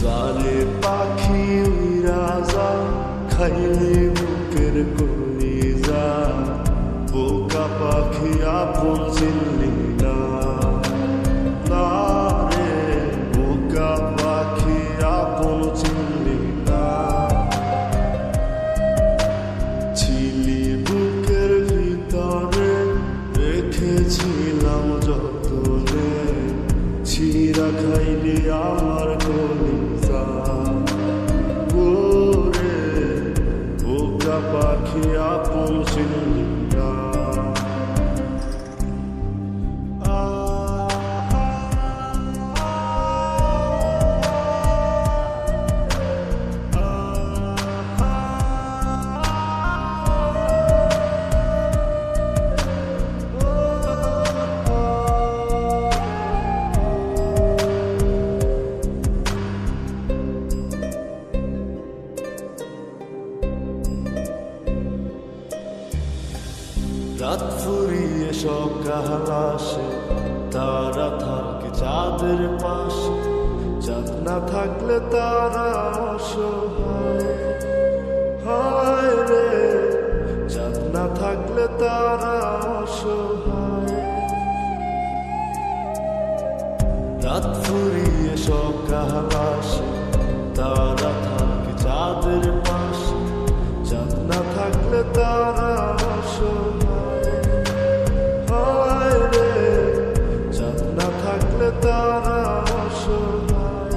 জানে পাখি উইরা যা খাইলে বুকের কলিজা, বোকা পাখি আপন চিনলি না, না রে বোকা পাখি আপন চিনলি না। ছিলি বুকের ভিতরে রেখেছিলাম যতনে, ছিঁড়া খাইলি আমার কলিজা, ওরে বোকা পাখি আপন চিনলি না। রাত ফুরিয়ে সকাল আসে, তারা থাকে চাঁদের পাশে, চাঁদ না থাকলে তারা অসহায়, হায় রে চাঁদ না থাকলে তারা অসহায়। রাত ফুরিয়ে সকাল আসে, তারা থাকে চাঁদের পাশে, চাঁদ না থাকলে তারা অসহায়, হায় রে চাঁদ না থাকলে তারা অসহায়।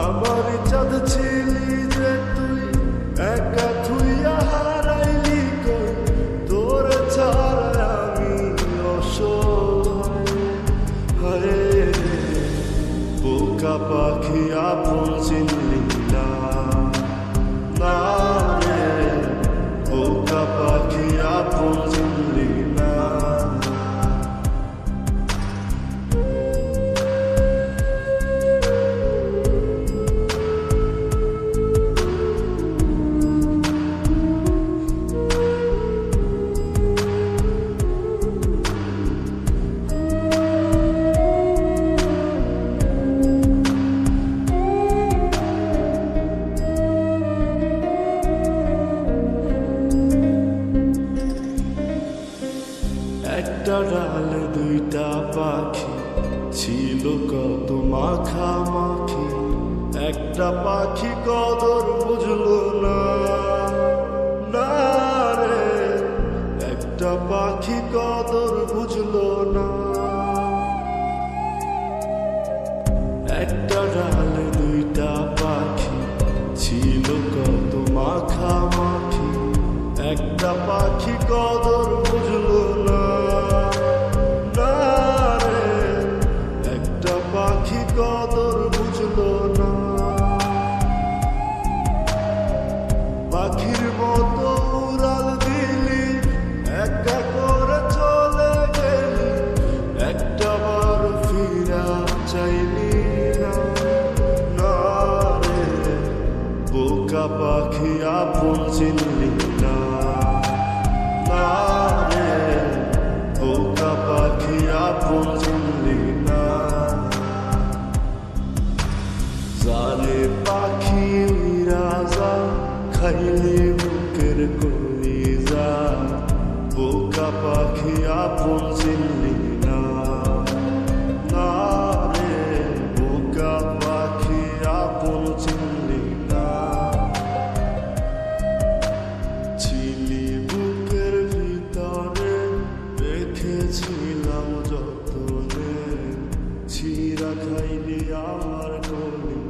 আমার চাঁদ ছিলি যে তুই, একা থুইয়া হারাইলি কই, তোর ছাড়া আমি অসহায়, হায় রে বোকা পাখি আপন চিনলি না, না রে বোকা পাখি আপন চিনলি না। একটা ডালে দুইটা পাখি ছিল কত মাখামাখি, একটা পাখি কদর বুঝলো না, না রে একটা পাখি কদর বুঝলো না। একটা ডালে দুইটা পাখি ছিল কত মাখামাখি, একটা পাখি কদর বুঝলো না, না রে একটা পাখি কদর বুঝলো না। পাখির মতো উড়াল দিলি, একা করে চলে গেলি, একটা বার ফিরা চাইলি না, না রে বোকা পাখি আপন চিনলি না, না রে বোকা পাখি আপন চিনলি না। জানে পাখি উইরা যা খাইলে বুকের কলিজা, বোকা পাখি আপন চিনলি না, না রে বোকা পাখি আপন চিনলি না। ছিলি বুকের ভিতরে রেখেছিলাম যতনে, ছিঁড়া খাইলি আমার কলিজা।